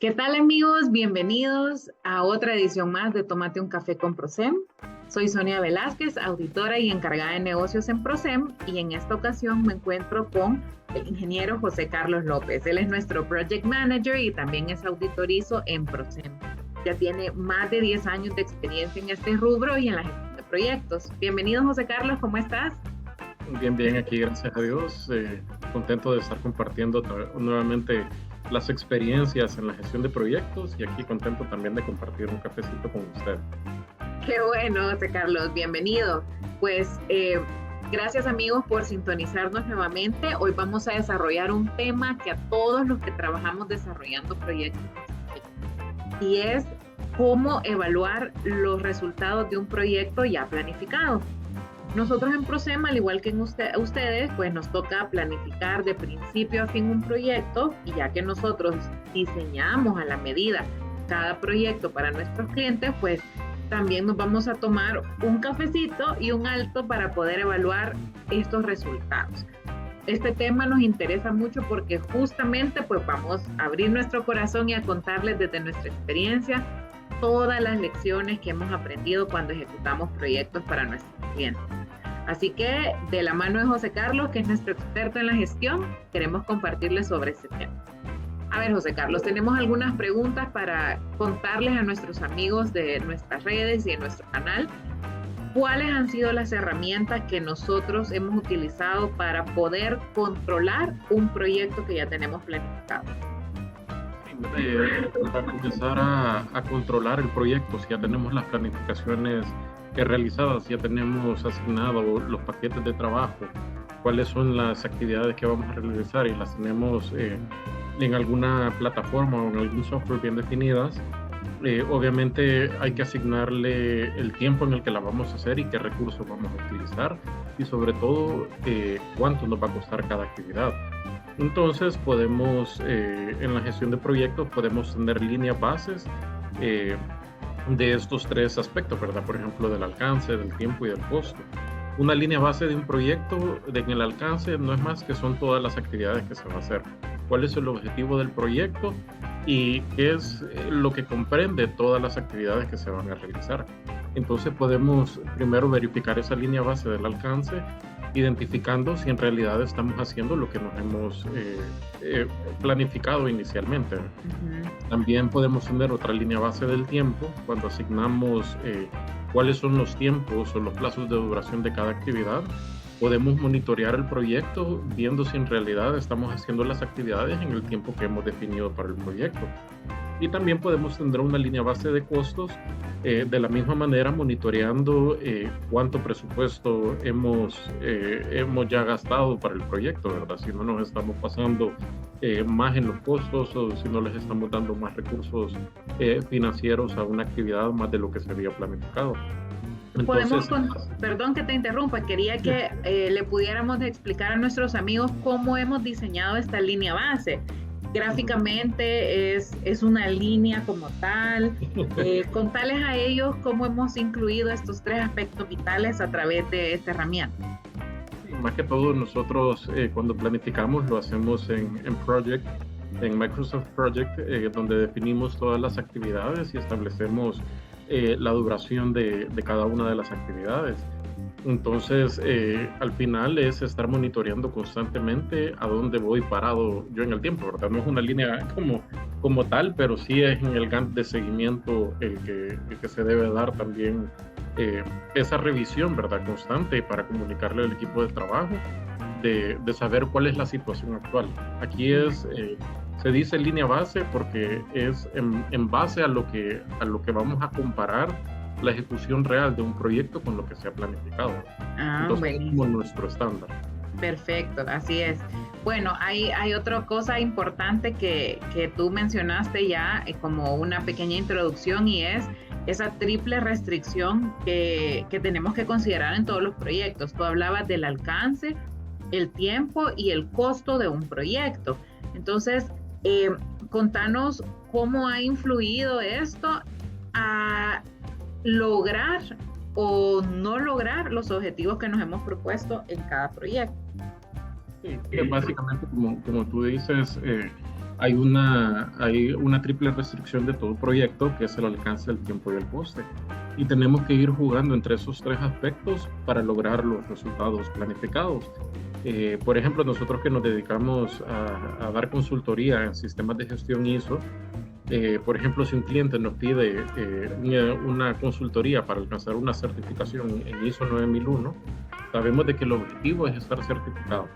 ¿Qué tal amigos? Bienvenidos a otra edición más de Tómate un café con Procem. Soy Sonia Velázquez, auditora y encargada de negocios en Procem, y en esta ocasión me encuentro con el ingeniero José Carlos López. Él es nuestro Project Manager y también es auditorizo en Procem. Ya tiene más de 10 años de experiencia en este rubro y en la gestión de proyectos. Bienvenido José Carlos, ¿cómo estás? Bien, aquí gracias a Dios. Contento de estar compartiendo nuevamente las experiencias en la gestión de proyectos y aquí contento también de compartir un cafecito con usted. Qué bueno, José Carlos, bienvenido. Pues gracias amigos por sintonizarnos nuevamente. Hoy vamos a desarrollar un tema que a todos los que trabajamos desarrollando proyectos y es cómo evaluar los resultados de un proyecto ya planificado. Nosotros en Procem, al igual que en ustedes, pues nos toca planificar de principio a fin un proyecto, y ya que nosotros diseñamos a la medida cada proyecto para nuestros clientes, pues también nos vamos a tomar un cafecito y un alto para poder evaluar estos resultados. Este tema nos interesa mucho porque justamente pues vamos a abrir nuestro corazón y a contarles desde nuestra experiencia todas las lecciones que hemos aprendido cuando ejecutamos proyectos para nuestros clientes. Así que de la mano de José Carlos, que es nuestro experto en la gestión, queremos compartirles sobre este tema. A ver, José Carlos, tenemos algunas preguntas para contarles a nuestros amigos de nuestras redes y de nuestro canal. ¿Cuáles han sido las herramientas que nosotros hemos utilizado para poder controlar un proyecto que ya tenemos planificado? Para empezar a controlar el proyecto, si ya tenemos las planificaciones realizadas, ya tenemos asignados los paquetes de trabajo, cuáles son las actividades que vamos a realizar y las tenemos en alguna plataforma o en algún software bien definidas. Obviamente hay que asignarle el tiempo en el que la vamos a hacer y qué recursos vamos a utilizar y sobre todo cuánto nos va a costar cada actividad. Entonces podemos, en la gestión de proyectos, podemos tener líneas bases de estos tres aspectos, ¿verdad? Por ejemplo, del alcance, del tiempo y del costo. Una línea base de un proyecto en el alcance no es más que son todas las actividades que se va a hacer. ¿Cuál es el objetivo del proyecto? Y qué es lo que comprende todas las actividades que se van a realizar. Entonces podemos primero verificar esa línea base del alcance, identificando si en realidad estamos haciendo lo que nos hemos planificado inicialmente. Uh-huh. También podemos tener otra línea base del tiempo, cuando asignamos cuáles son los tiempos o los plazos de duración de cada actividad. Podemos monitorear el proyecto viendo si en realidad estamos haciendo las actividades en el tiempo que hemos definido para el proyecto. Y también podemos tener una línea base de costos, de la misma manera monitoreando cuánto presupuesto hemos ya gastado para el proyecto, ¿verdad? Si no nos estamos pasando más en los costos o si no les estamos dando más recursos financieros a una actividad más de lo que se había planificado. Entonces, perdón que te interrumpa, quería que le pudiéramos explicar a nuestros amigos cómo hemos diseñado esta línea base. Gráficamente es una línea como tal. Contarles a ellos cómo hemos incluido estos tres aspectos vitales a través de esta herramienta. Más que todo nosotros cuando planificamos lo hacemos en Project, en Microsoft Project, donde definimos todas las actividades y establecemos la duración de cada una de las actividades. Entonces, al final es estar monitoreando constantemente a dónde voy parado yo en el tiempo, ¿verdad? No es una línea como tal, pero sí es en el Gantt de seguimiento el que se debe dar también esa revisión, ¿verdad? Constante para comunicarle al equipo de trabajo de saber cuál es la situación actual. Aquí se dice línea base porque es en base a lo que vamos a comparar la ejecución real de un proyecto con lo que se ha planificado. Entonces, es como nuestro estándar. Perfecto, así es. Bueno, hay otra cosa importante que tú mencionaste ya como una pequeña introducción, y es esa triple restricción que tenemos que considerar en todos los proyectos. Tú hablabas del alcance, el tiempo y el costo de un proyecto. Entonces, contanos cómo ha influido esto a lograr o no lograr los objetivos que nos hemos propuesto en cada proyecto. Sí, básicamente, como tú dices, hay una triple restricción de todo proyecto, que es el alcance, el tiempo y el coste. Y tenemos que ir jugando entre esos tres aspectos para lograr los resultados planificados. Por ejemplo, nosotros que nos dedicamos a dar consultoría en sistemas de gestión ISO, por ejemplo, si un cliente nos pide una consultoría para alcanzar una certificación en ISO 9001, sabemos de que el objetivo es estar certificado.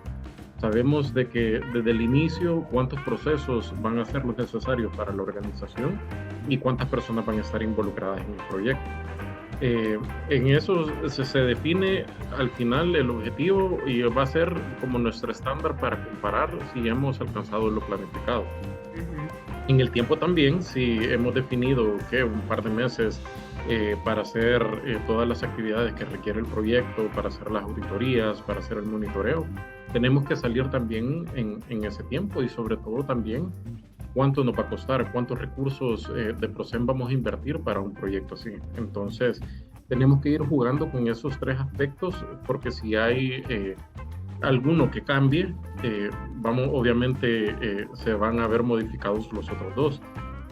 Sabemos de que desde el inicio cuántos procesos van a ser los necesarios para la organización y cuántas personas van a estar involucradas en el proyecto. En eso se define al final el objetivo y va a ser como nuestro estándar para comparar si hemos alcanzado lo planificado. En el tiempo también, si hemos definido que un par de meses para hacer todas las actividades que requiere el proyecto, para hacer las auditorías, para hacer el monitoreo, tenemos que salir también en ese tiempo y sobre todo también cuánto nos va a costar, cuántos recursos de PROCEN vamos a invertir para un proyecto así. Entonces, tenemos que ir jugando con esos tres aspectos porque si hay alguno que cambie, obviamente se van a ver modificados los otros dos.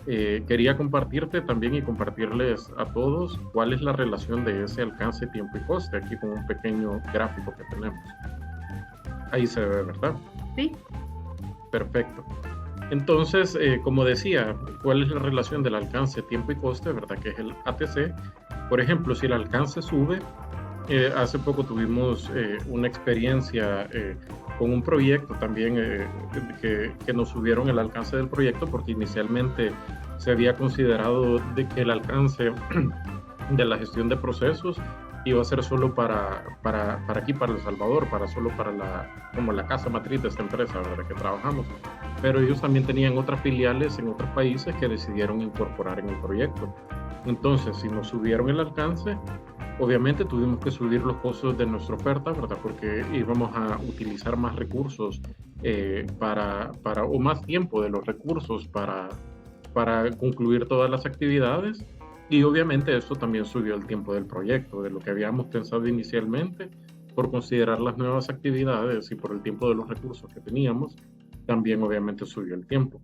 Quería compartirte también y compartirles a todos cuál es la relación de ese alcance, tiempo y coste, aquí con un pequeño gráfico que tenemos. Ahí se ve, ¿verdad? Sí. Perfecto. Entonces, como decía, ¿cuál es la relación del alcance, tiempo y coste, verdad? Que es el ATC. Por ejemplo, si el alcance sube, hace poco tuvimos una experiencia con un proyecto también que nos subieron el alcance del proyecto porque inicialmente se había considerado de que el alcance de la gestión de procesos iba a ser solo para aquí, para El Salvador, solo para como la casa matriz de esta empresa, ¿verdad? Que trabajamos. Pero ellos también tenían otras filiales en otros países que decidieron incorporar en el proyecto. Entonces, si nos subieron el alcance, obviamente tuvimos que subir los costos de nuestra oferta, ¿verdad? Porque íbamos a utilizar más recursos o más tiempo de los recursos para concluir todas las actividades. Y obviamente esto también subió el tiempo del proyecto, de lo que habíamos pensado inicialmente, por considerar las nuevas actividades y por el tiempo de los recursos que teníamos, también obviamente subió el tiempo.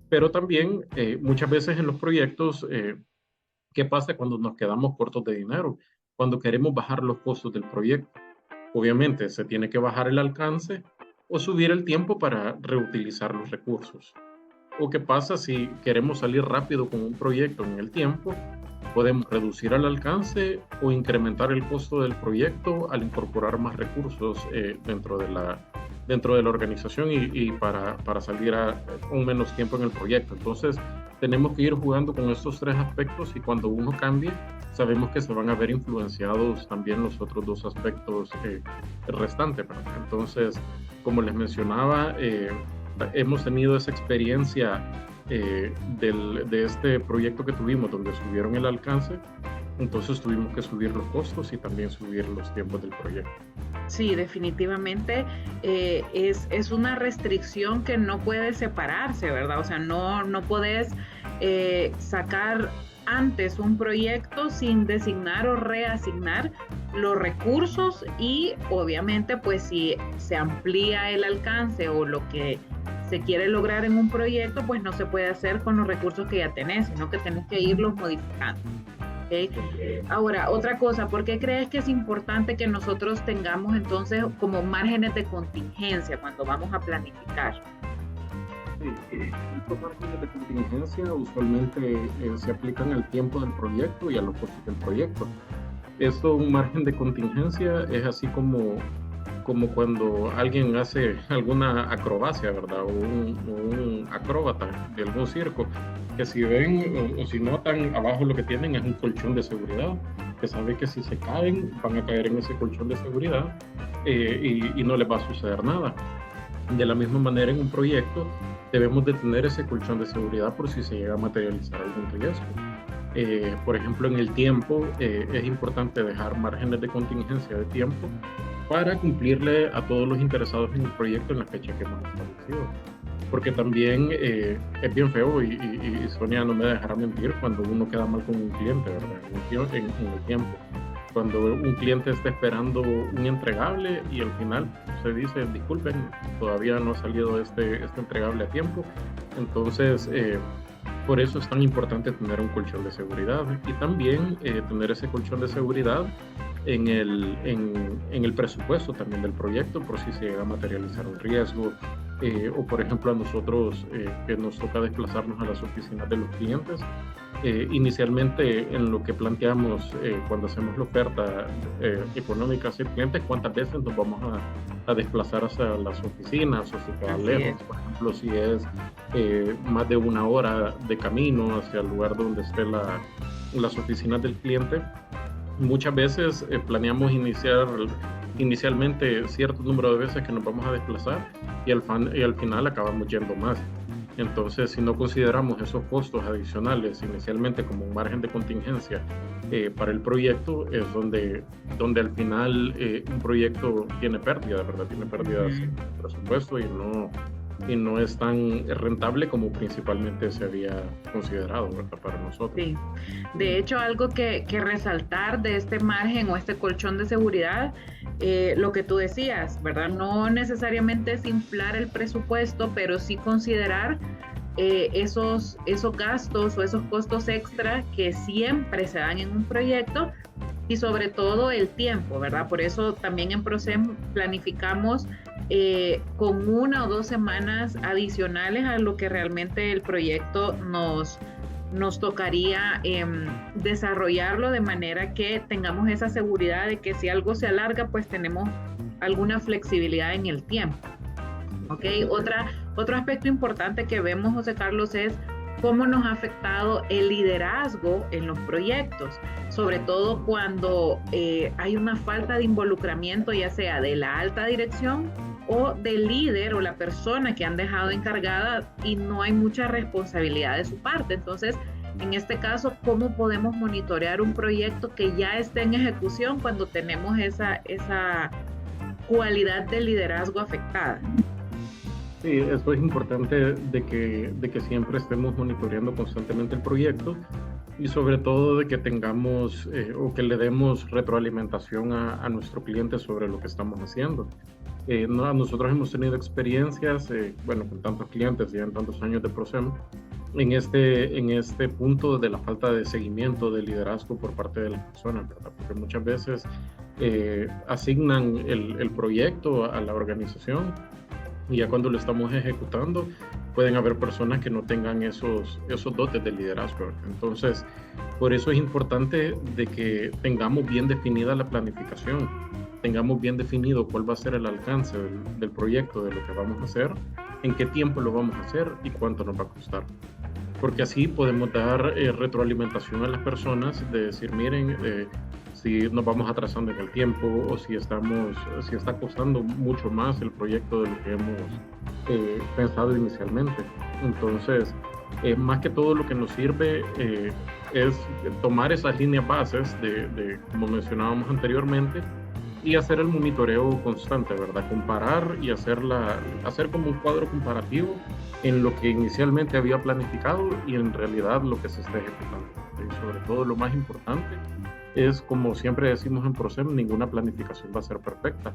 Pero también muchas veces en los proyectos, ¿qué pasa cuando nos quedamos cortos de dinero? Cuando queremos bajar los costos del proyecto. Obviamente se tiene que bajar el alcance o subir el tiempo para reutilizar los recursos. ¿O qué pasa si queremos salir rápido con un proyecto en el tiempo? Podemos reducir el alcance o incrementar el costo del proyecto al incorporar más recursos dentro de la organización y para salir con menos tiempo en el proyecto. Entonces, tenemos que ir jugando con estos tres aspectos y cuando uno cambie, sabemos que se van a ver influenciados también los otros dos aspectos restantes, ¿verdad? Entonces, como les mencionaba, hemos tenido esa experiencia de este proyecto que tuvimos donde subieron el alcance, entonces tuvimos que subir los costos y también subir los tiempos del proyecto. Sí, definitivamente es una restricción que no puede separarse, ¿verdad? O sea, no puedes sacar antes un proyecto sin designar o reasignar los recursos y obviamente pues si se amplía el alcance o lo que se quiere lograr en un proyecto, pues no se puede hacer con los recursos que ya tenés, sino que tenés que irlos modificando. ¿Okay? Ahora, otra cosa, ¿por qué crees que es importante que nosotros tengamos entonces como márgenes de contingencia cuando vamos a planificar? Los márgenes de contingencia usualmente se aplican al tiempo del proyecto y a los costos del proyecto. Un margen de contingencia es así como cuando alguien hace alguna acrobacia, ¿verdad? O un acróbata de algún circo, que si ven o si notan, abajo lo que tienen es un colchón de seguridad, que sabe que si se caen, van a caer en ese colchón de seguridad y no les va a suceder nada. De la misma manera, en un proyecto, debemos de tener ese colchón de seguridad por si se llega a materializar algún riesgo. Por ejemplo, en el tiempo, es importante dejar márgenes de contingencia de tiempo para cumplirle a todos los interesados en el proyecto en la fecha que hemos establecido. Porque también es bien feo y Sonia no me dejará mentir cuando uno queda mal con un cliente, ¿verdad? En el tiempo. Cuando un cliente está esperando un entregable y al final se dice, disculpen, todavía no ha salido este entregable a tiempo. Entonces, por eso es tan importante tener un colchón de seguridad y también tener ese colchón de seguridad en el presupuesto también del proyecto, por si se llega a materializar un riesgo, o por ejemplo a nosotros que nos toca desplazarnos a las oficinas de los clientes. Inicialmente en lo que planteamos cuando hacemos la oferta económica hacia el cliente, cuántas veces nos vamos a desplazar hacia las oficinas o si queda lejos, por ejemplo si es más de 1 hora de camino hacia el lugar donde esté las oficinas del cliente. Muchas veces planeamos inicialmente cierto número de veces que nos vamos a desplazar y al final acabamos yendo más. Entonces, si no consideramos esos costos adicionales inicialmente como un margen de contingencia para el proyecto, es donde al final un proyecto tiene pérdida, ¿verdad? Tiene pérdidas en el presupuesto y no es tan rentable como principalmente se había considerado, ¿verdad? Para nosotros. Sí. De hecho, algo que resaltar de este margen o este colchón de seguridad, lo que tú decías, ¿verdad? No necesariamente es inflar el presupuesto, pero sí considerar esos gastos o esos costos extra que siempre se dan en un proyecto y sobre todo el tiempo, ¿verdad? Por eso también en PROCEM planificamos con 1 o 2 semanas adicionales a lo que realmente el proyecto nos tocaría desarrollarlo de manera que tengamos esa seguridad de que si algo se alarga, pues tenemos alguna flexibilidad en el tiempo. ¿Ok? Otro aspecto importante que vemos, José Carlos, es cómo nos ha afectado el liderazgo en los proyectos, sobre todo cuando hay una falta de involucramiento, ya sea de la alta dirección o del líder o la persona que han dejado encargada y no hay mucha responsabilidad de su parte. Entonces, en este caso, ¿cómo podemos monitorear un proyecto que ya esté en ejecución cuando tenemos esa cualidad de liderazgo afectada? Sí, eso es importante de que siempre estemos monitoreando constantemente el proyecto y sobre todo de que tengamos o que le demos retroalimentación a nuestro cliente sobre lo que estamos haciendo. Nosotros hemos tenido experiencias, con tantos clientes, ya en tantos años de PROCEM, en este punto de la falta de seguimiento, de liderazgo por parte de las personas, ¿verdad? Porque muchas veces asignan el proyecto a la organización y ya cuando lo estamos ejecutando pueden haber personas que no tengan esos dotes de liderazgo. Entonces, por eso es importante de que tengamos bien definida la planificación, tengamos bien definido cuál va a ser el alcance del proyecto, de lo que vamos a hacer, en qué tiempo lo vamos a hacer y cuánto nos va a costar. Porque así podemos dar retroalimentación a las personas de decir, miren, si nos vamos atrasando en el tiempo o si está costando mucho más el proyecto de lo que hemos pensado inicialmente. Entonces, más que todo lo que nos sirve es tomar esas líneas bases de como mencionábamos anteriormente, y hacer el monitoreo constante, ¿verdad? Comparar y hacer como un cuadro comparativo en lo que inicialmente había planificado y en realidad lo que se está ejecutando. Y sobre todo lo más importante es, como siempre decimos en PROCEM, ninguna planificación va a ser perfecta.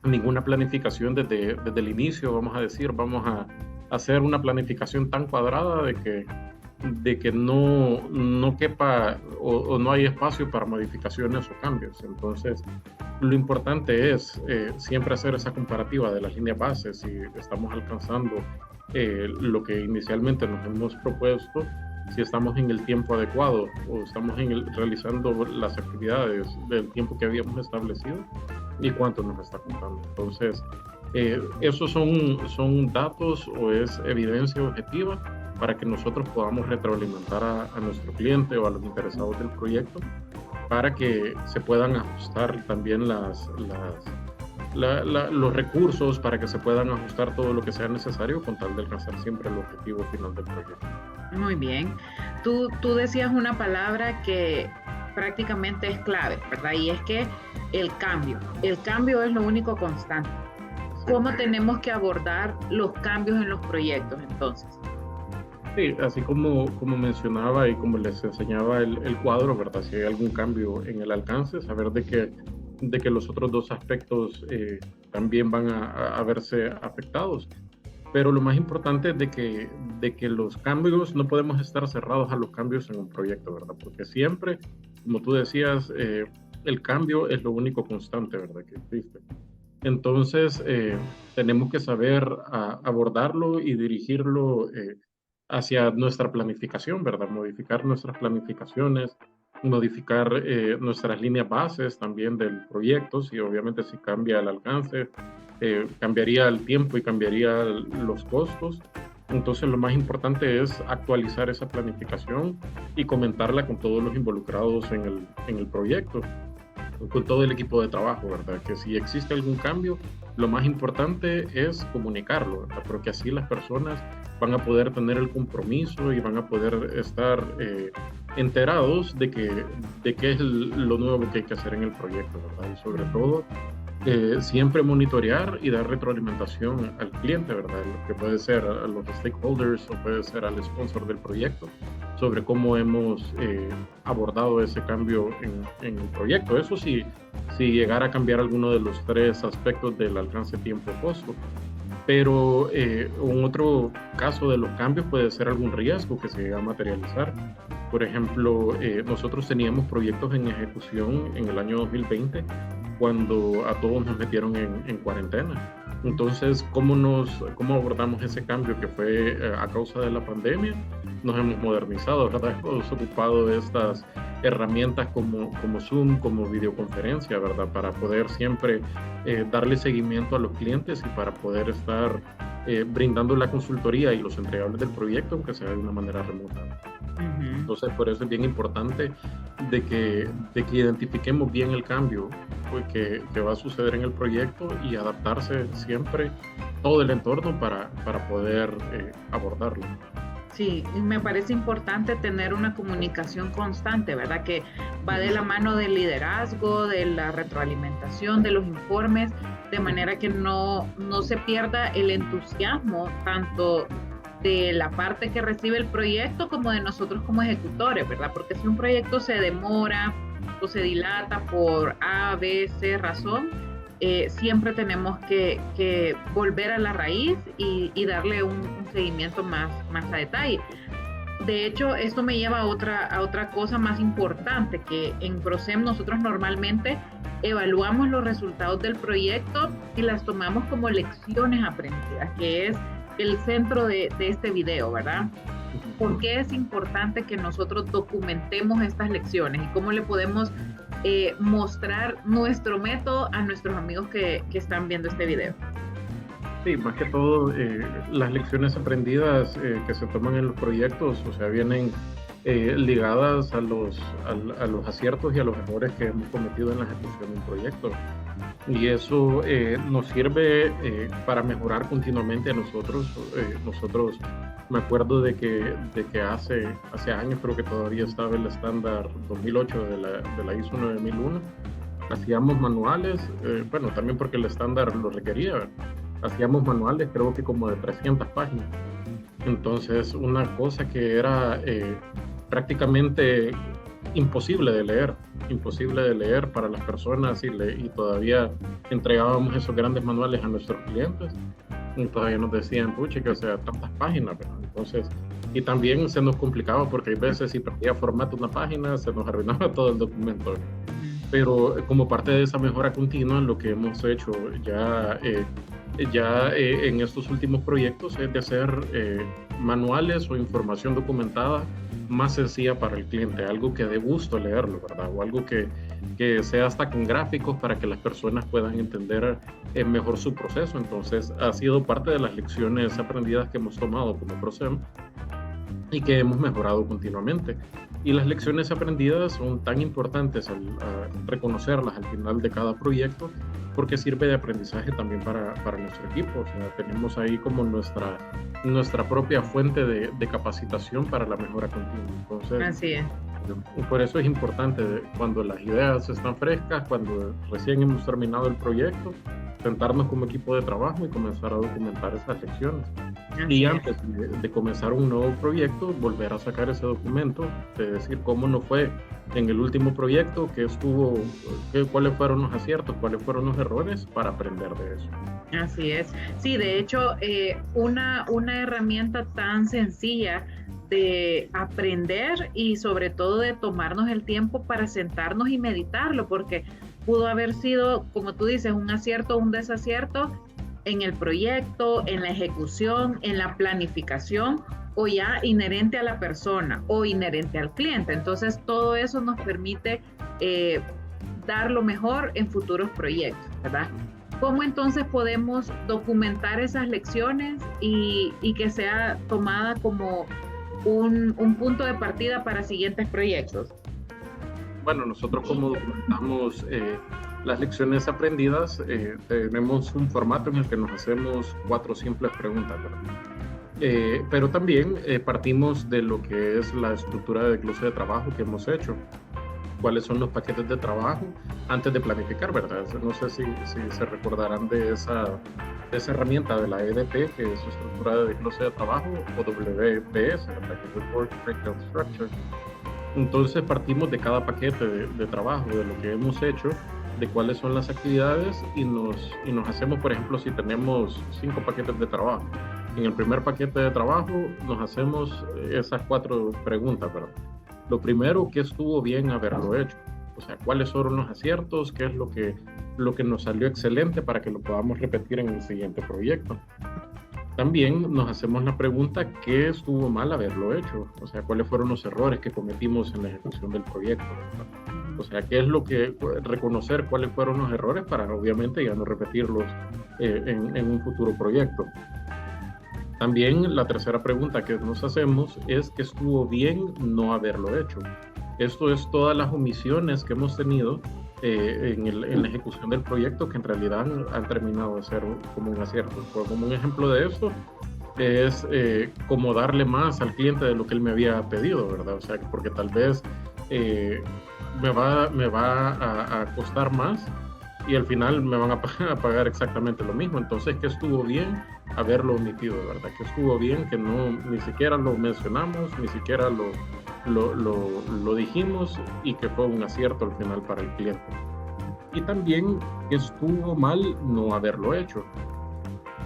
Ninguna planificación desde el inicio, vamos a hacer una planificación tan cuadrada de que no quepa o no hay espacio para modificaciones o cambios. Entonces, lo importante es siempre hacer esa comparativa de las líneas bases, si estamos alcanzando lo que inicialmente nos hemos propuesto, si estamos en el tiempo adecuado o estamos realizando las actividades del tiempo que habíamos establecido y cuánto nos está costando. Entonces, esos son datos o es evidencia objetiva para que nosotros podamos retroalimentar a nuestro cliente o a los interesados del proyecto para que se puedan ajustar también los recursos, para que se puedan ajustar todo lo que sea necesario con tal de alcanzar siempre el objetivo final del proyecto. Muy bien. Tú decías una palabra que prácticamente es clave, ¿verdad? Y es que el cambio es lo único constante. ¿Cómo tenemos que abordar los cambios en los proyectos entonces? Sí, así como mencionaba y como les enseñaba el cuadro, ¿verdad? Si hay algún cambio en el alcance, saber de que los otros dos aspectos también van a verse afectados. Pero lo más importante es de que los cambios, no podemos estar cerrados a los cambios en un proyecto, ¿verdad? Porque siempre, como tú decías, el cambio es lo único constante, ¿verdad? Que existe. Entonces, tenemos que saber abordarlo y dirigirlo hacia nuestra planificación, ¿verdad? Modificar nuestras planificaciones, modificar nuestras líneas bases también del proyecto, y obviamente si cambia el alcance, cambiaría el tiempo y cambiaría los costos. Entonces lo más importante es actualizar esa planificación y comentarla con todos los involucrados en el proyecto, con todo el equipo de trabajo, ¿verdad? Que si existe algún cambio, lo más importante es comunicarlo, ¿verdad? Porque así las personas van a poder tener el compromiso y van a poder estar enterados de qué es lo nuevo que hay que hacer en el proyecto, ¿verdad? Y sobre todo, siempre monitorear y dar retroalimentación al cliente, ¿verdad? Lo que puede ser a los stakeholders o puede ser al sponsor del proyecto, sobre cómo hemos abordado ese cambio en el proyecto. Eso sí, si llegara a cambiar alguno de los tres aspectos del alcance, tiempo, costo. Pero un otro caso de los cambios puede ser algún riesgo que se llega a materializar. Por ejemplo, nosotros teníamos proyectos en ejecución en el año 2020 cuando a todos nos metieron en cuarentena. Entonces, ¿cómo abordamos ese cambio que fue a causa de la pandemia? Nos hemos modernizado, ¿verdad? Hemos ocupado de estas herramientas como Zoom, como videoconferencia, ¿verdad? Para poder siempre darle seguimiento a los clientes y para poder estar brindando la consultoría y los entregables del proyecto, aunque sea de una manera remota. Entonces, por eso es bien importante de que identifiquemos bien el cambio que va a suceder en el proyecto y adaptarse siempre todo el entorno para poder abordarlo. Sí, me parece importante tener una comunicación constante, ¿verdad? Que va de la mano del liderazgo, de la retroalimentación, de los informes, de manera que no se pierda el entusiasmo tanto de la parte que recibe el proyecto como de nosotros como ejecutores, ¿verdad? Porque si un proyecto se demora o se dilata por A, B, C razón, siempre tenemos que volver a la raíz y darle un seguimiento más a detalle. De hecho, esto me lleva a otra cosa más importante, que en ProSem nosotros normalmente evaluamos los resultados del proyecto y las tomamos como lecciones aprendidas, que es el centro de este video, ¿verdad? ¿Por qué es importante que nosotros documentemos estas lecciones y cómo le podemos mostrar nuestro método a nuestros amigos que están viendo este video? Sí, más que todo, las lecciones aprendidas que se toman en los proyectos, o sea, vienen ligadas a los aciertos y a los errores que hemos cometido en la ejecución de un proyecto. Y eso nos sirve para mejorar continuamente a nosotros. Nosotros, me acuerdo de que hace años, creo que todavía estaba el estándar 2008 de la ISO 9001, hacíamos manuales, bueno, también porque el estándar lo requería, hacíamos manuales creo que como de 300 páginas. Entonces, una cosa que era prácticamente imposible de leer para las personas y todavía entregábamos esos grandes manuales a nuestros clientes y todavía nos decían, pucha, que o sea, tantas páginas, ¿verdad? Entonces, y también se nos complicaba porque hay veces si perdía formato una página, se nos arruinaba todo el documento. Pero como parte de esa mejora continua, lo que hemos hecho ya en estos últimos proyectos es de hacer manuales o información documentada más sencilla para el cliente, algo que dé gusto leerlo, ¿verdad? O algo que sea hasta con gráficos para que las personas puedan entender mejor su proceso. Entonces, ha sido parte de las lecciones aprendidas que hemos tomado como ProSem y que hemos mejorado continuamente. Y las lecciones aprendidas son tan importantes al reconocerlas al final de cada proyecto, porque sirve de aprendizaje también para nuestro equipo. O sea, tenemos ahí como nuestra propia fuente de capacitación para la mejora continua. Entonces, así es. Y por eso es importante, cuando las ideas están frescas, cuando recién hemos terminado el proyecto, sentarnos como equipo de trabajo y comenzar a documentar esas lecciones. Y antes de comenzar un nuevo proyecto, volver a sacar ese documento, de decir cómo nos fue en el último proyecto, cuáles fueron los aciertos, cuáles fueron los errores, para aprender de eso. Así es. Sí, de hecho, una herramienta tan sencilla de aprender y sobre todo de tomarnos el tiempo para sentarnos y meditarlo, porque pudo haber sido, como tú dices, un acierto o un desacierto en el proyecto, en la ejecución, en la planificación, o ya inherente a la persona o inherente al cliente. Entonces, todo eso nos permite dar lo mejor en futuros proyectos, ¿verdad? ¿Cómo entonces podemos documentar esas lecciones y que sea tomada como un punto de partida para siguientes proyectos? Bueno, nosotros como documentamos las lecciones aprendidas, tenemos un formato en el que nos hacemos 4 simples preguntas, ¿verdad? Pero también partimos de lo que es la estructura de desglose de trabajo que hemos hecho. Cuáles son los paquetes de trabajo antes de planificar, ¿verdad? No sé si se recordarán de esa herramienta de la EDP, que es estructura de desglose de trabajo, o WBS, ¿verdad? Que es Work Breakdown Structure. Entonces partimos de cada paquete de trabajo, de lo que hemos hecho, de cuáles son las actividades y nos hacemos, por ejemplo, si tenemos 5 paquetes de trabajo. En el primer paquete de trabajo nos hacemos esas 4 preguntas, ¿verdad? Lo primero, ¿qué estuvo bien haberlo hecho? O sea, ¿cuáles fueron los aciertos? ¿Qué es lo que nos salió excelente para que lo podamos repetir en el siguiente proyecto? También nos hacemos la pregunta, ¿qué estuvo mal haberlo hecho? O sea, ¿cuáles fueron los errores que cometimos en la ejecución del proyecto? O sea, ¿qué es lo que reconocer cuáles fueron los errores para obviamente ya no repetirlos en un futuro proyecto? También la tercera pregunta que nos hacemos es ¿qué estuvo bien no haberlo hecho? Esto es todas las omisiones que hemos tenido en la ejecución del proyecto que en realidad han terminado de ser como un acierto. Como un ejemplo de esto es como darle más al cliente de lo que él me había pedido, ¿verdad? O sea, porque tal vez me va a costar más y al final me van a pagar exactamente lo mismo. Entonces, ¿qué estuvo bien haberlo omitido, verdad? Que estuvo bien que ni siquiera lo mencionamos, ni siquiera lo dijimos, y que fue un acierto al final para el cliente. Y también que estuvo mal no haberlo hecho.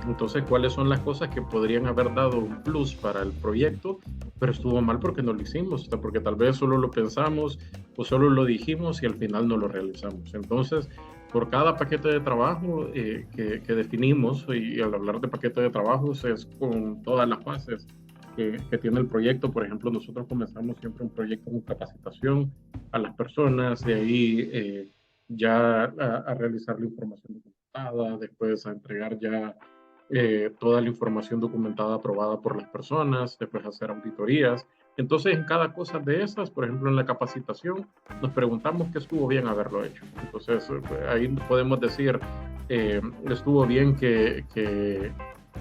Entonces, ¿cuáles son las cosas que podrían haber dado un plus para el proyecto, pero estuvo mal porque no lo hicimos? O sea, porque tal vez solo lo pensamos o solo lo dijimos y al final no lo realizamos. Entonces, por cada paquete de trabajo que definimos, y al hablar de paquete de trabajos es con todas las fases que tiene el proyecto. Por ejemplo, nosotros comenzamos siempre un proyecto con capacitación a las personas, de ahí ya a realizar la información documentada, después a entregar ya toda la información documentada aprobada por las personas, después hacer auditorías. Entonces, en cada cosa de esas, por ejemplo, en la capacitación, nos preguntamos qué estuvo bien haberlo hecho. Entonces, ahí podemos decir, estuvo bien que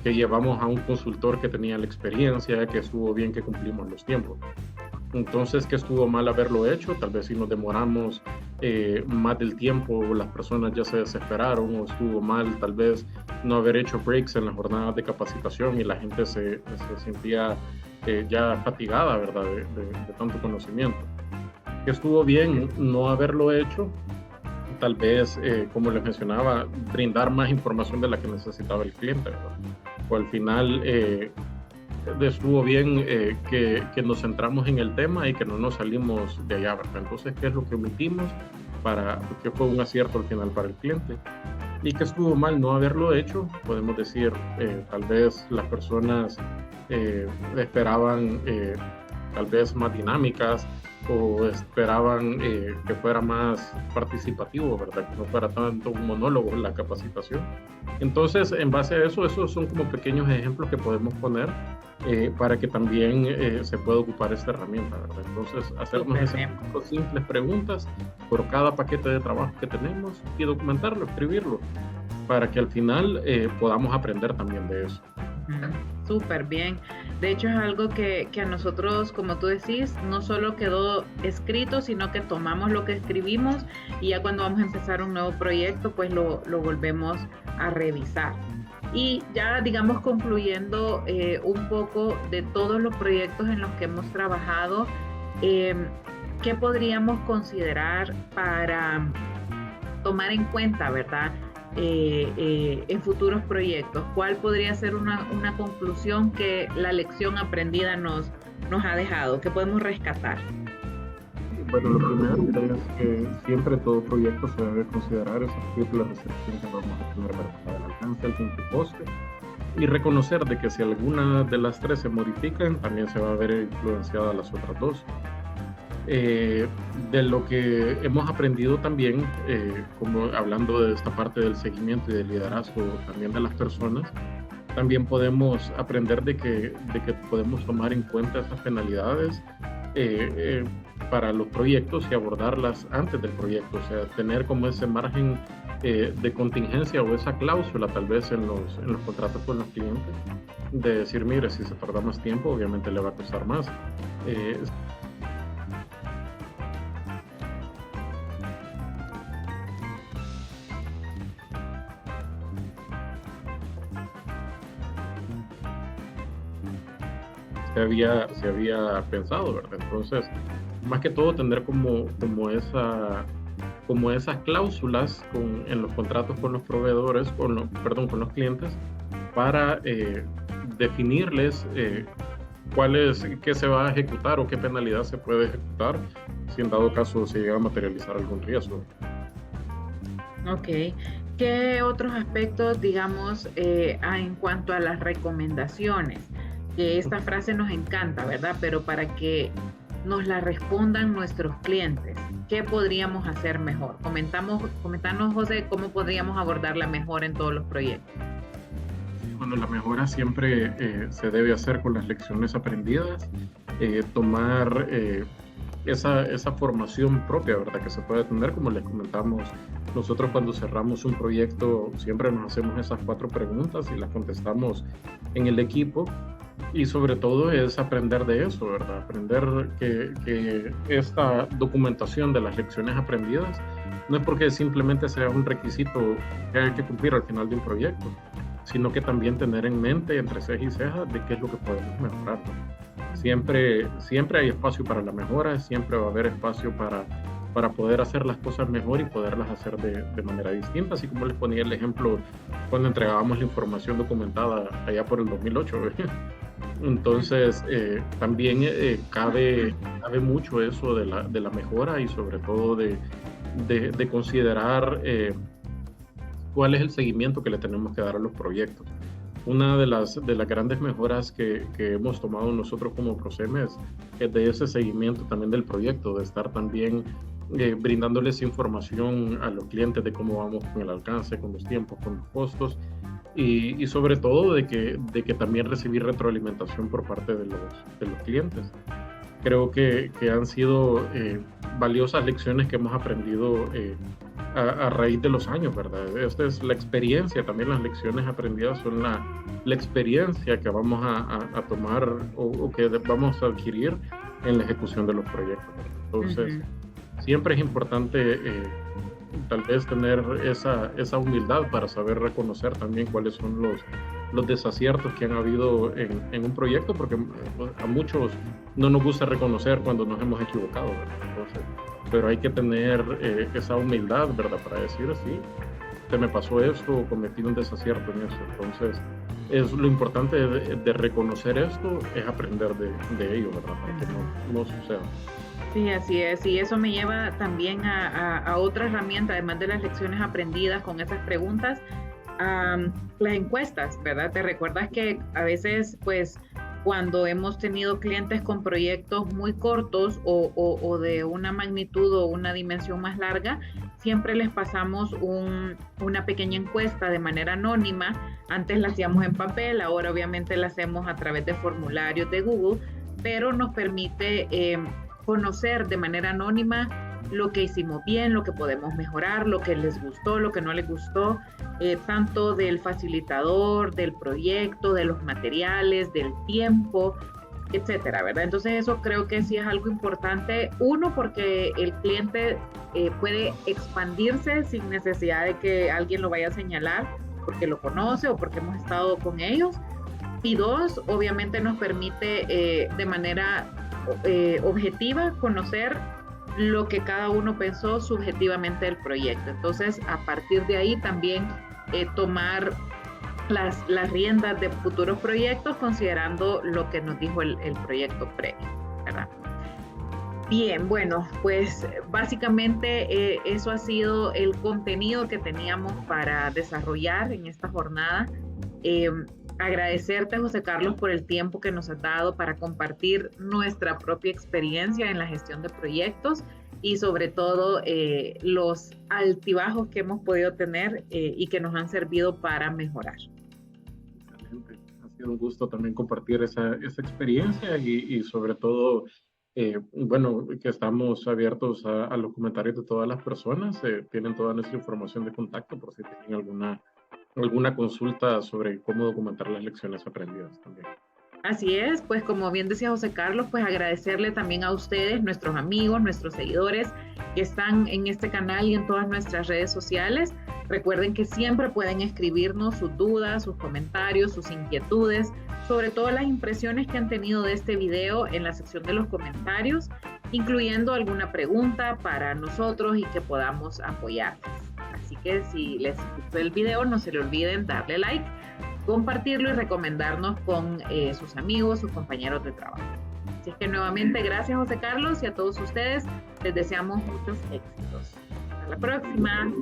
llevamos a un consultor que tenía la experiencia, que estuvo bien que cumplimos los tiempos. Entonces, ¿qué estuvo mal haberlo hecho? Tal vez si nos demoramos más del tiempo, las personas ya se desesperaron, o estuvo mal tal vez no haber hecho breaks en las jornadas de capacitación y la gente se sentía ya fatigada, ¿verdad? De tanto conocimiento. ¿Qué estuvo bien no haberlo hecho? Tal vez, como les mencionaba, brindar más información de la que necesitaba el cliente, ¿verdad? O al final estuvo bien que nos centramos en el tema y que no nos salimos de allá, ¿verdad? Entonces, ¿qué es lo que omitimos que fue un acierto al final para el cliente? Y que estuvo mal no haberlo hecho, podemos decir, tal vez las personas esperaban tal vez más dinámicas, o esperaban que fuera más participativo, ¿verdad? Que no fuera tanto un monólogo en la capacitación. Entonces, en base a eso, esos son como pequeños ejemplos que podemos poner para que también se pueda ocupar esta herramienta, ¿verdad? Entonces, hacernos esas simples preguntas por cada paquete de trabajo que tenemos y documentarlo, escribirlo, para que al final podamos aprender también de eso. Súper bien. De hecho, es algo que a nosotros, como tú decís, no solo quedó escrito, sino que tomamos lo que escribimos y ya cuando vamos a empezar un nuevo proyecto, pues lo volvemos a revisar. Y ya, digamos, concluyendo un poco de todos los proyectos en los que hemos trabajado, ¿qué podríamos considerar para tomar en cuenta, verdad? En futuros proyectos. ¿Cuál podría ser una conclusión que la lección aprendida nos ha dejado? ¿Qué podemos rescatar? Bueno, lo primero es que siempre en todo proyecto se debe considerar esas triples restricciones que vamos a tener, ¿verdad? El alcance, el tiempo y coste, y reconocer de que si alguna de las tres se modifican, también se va a ver influenciada las otras dos. De lo que hemos aprendido también, como hablando de esta parte del seguimiento y del liderazgo también de las personas, también podemos aprender de que podemos tomar en cuenta esas penalidades para los proyectos y abordarlas antes del proyecto, o sea, tener como ese margen de contingencia o esa cláusula tal vez en los contratos con los clientes, de decir, mire, si se tarda más tiempo, obviamente le va a costar más. Se había pensado, ¿verdad? Entonces, más que todo tener como esas cláusulas en los contratos con los proveedores, con los clientes, para definirles qué se va a ejecutar o qué penalidad se puede ejecutar si en dado caso se llega a materializar algún riesgo. Ok. ¿Qué otros aspectos, digamos, en cuanto a las recomendaciones? Que esta frase nos encanta, ¿verdad? Pero para que nos la respondan nuestros clientes, ¿qué podríamos hacer mejor? Comentanos, José, cómo podríamos abordarla mejor en todos los proyectos. Bueno, la mejora siempre se debe hacer con las lecciones aprendidas, tomar esa formación propia, ¿verdad? Que se puede tener, como les comentamos, nosotros cuando cerramos un proyecto siempre nos hacemos esas 4 preguntas y las contestamos en el equipo. Y sobre todo es aprender de eso, ¿verdad? Aprender que esta documentación de las lecciones aprendidas no es porque simplemente sea un requisito que hay que cumplir al final de un proyecto, sino que también tener en mente entre ceja y ceja de qué es lo que podemos mejorar, ¿no? Siempre hay espacio para la mejora, siempre va a haber espacio para poder hacer las cosas mejor y poderlas hacer de manera distinta, así como les ponía el ejemplo cuando entregábamos la información documentada allá por el 2008, ¿verdad? Entonces, también cabe mucho eso de la mejora y sobre todo de considerar cuál es el seguimiento que le tenemos que dar a los proyectos. Una de las grandes mejoras que hemos tomado nosotros como Procemes es de ese seguimiento también del proyecto, de estar también brindándoles información a los clientes de cómo vamos con el alcance, con los tiempos, con los costos. Y sobre todo de que también recibir retroalimentación por parte de los clientes. Creo que han sido valiosas lecciones que hemos aprendido a raíz de los años, ¿verdad? Esta es la experiencia, también las lecciones aprendidas son la experiencia que vamos a tomar o que vamos a adquirir en la ejecución de los proyectos. Entonces, siempre es importante tal vez tener esa humildad para saber reconocer también cuáles son los desaciertos que han habido en un proyecto, porque a muchos no nos gusta reconocer cuando nos hemos equivocado, ¿verdad? Entonces, pero hay que tener esa humildad, ¿verdad? Para decir, sí, se me pasó esto o cometí un desacierto en eso. Entonces, es lo importante de reconocer esto, es aprender de ello, ¿verdad? Para que no suceda. Sí, así es, y eso me lleva también a otra herramienta, además de las lecciones aprendidas con esas preguntas, las encuestas, ¿verdad? Te recuerdas que a veces, pues, cuando hemos tenido clientes con proyectos muy cortos o de una magnitud o una dimensión más larga, siempre les pasamos una pequeña encuesta de manera anónima. Antes la hacíamos en papel, ahora obviamente la hacemos a través de formularios de Google, pero nos permite conocer de manera anónima lo que hicimos bien, lo que podemos mejorar, lo que les gustó, lo que no les gustó, tanto del facilitador, del proyecto, de los materiales, del tiempo, etcétera, ¿verdad? Entonces eso creo que sí es algo importante. Uno, porque el cliente puede expandirse sin necesidad de que alguien lo vaya a señalar porque lo conoce o porque hemos estado con ellos. Y dos, obviamente nos permite de manera objetiva conocer lo que cada uno pensó subjetivamente del proyecto. Entonces, a partir de ahí también tomar las riendas de futuros proyectos considerando lo que nos dijo el proyecto previo, ¿verdad? Bien, bueno, pues básicamente eso ha sido el contenido que teníamos para desarrollar en esta jornada. Agradecerte, José Carlos, por el tiempo que nos has dado para compartir nuestra propia experiencia en la gestión de proyectos y sobre todo los altibajos que hemos podido tener y que nos han servido para mejorar. Excelente. Ha sido un gusto también compartir esa experiencia y sobre todo, bueno, que estamos abiertos a los comentarios de todas las personas. Tienen toda nuestra información de contacto por si tienen alguna consulta sobre cómo documentar las lecciones aprendidas también. Así es, pues como bien decía José Carlos, pues agradecerle también a ustedes, nuestros amigos, nuestros seguidores que están en este canal y en todas nuestras redes sociales. Recuerden que siempre pueden escribirnos sus dudas, sus comentarios, sus inquietudes, sobre todo las impresiones que han tenido de este video en la sección de los comentarios, incluyendo alguna pregunta para nosotros y que podamos apoyarles. Así que si les gustó el video, no se le olviden darle like, compartirlo y recomendarnos con sus amigos, sus compañeros de trabajo. Así que nuevamente gracias, José Carlos, y a todos ustedes les deseamos muchos éxitos. Hasta la próxima.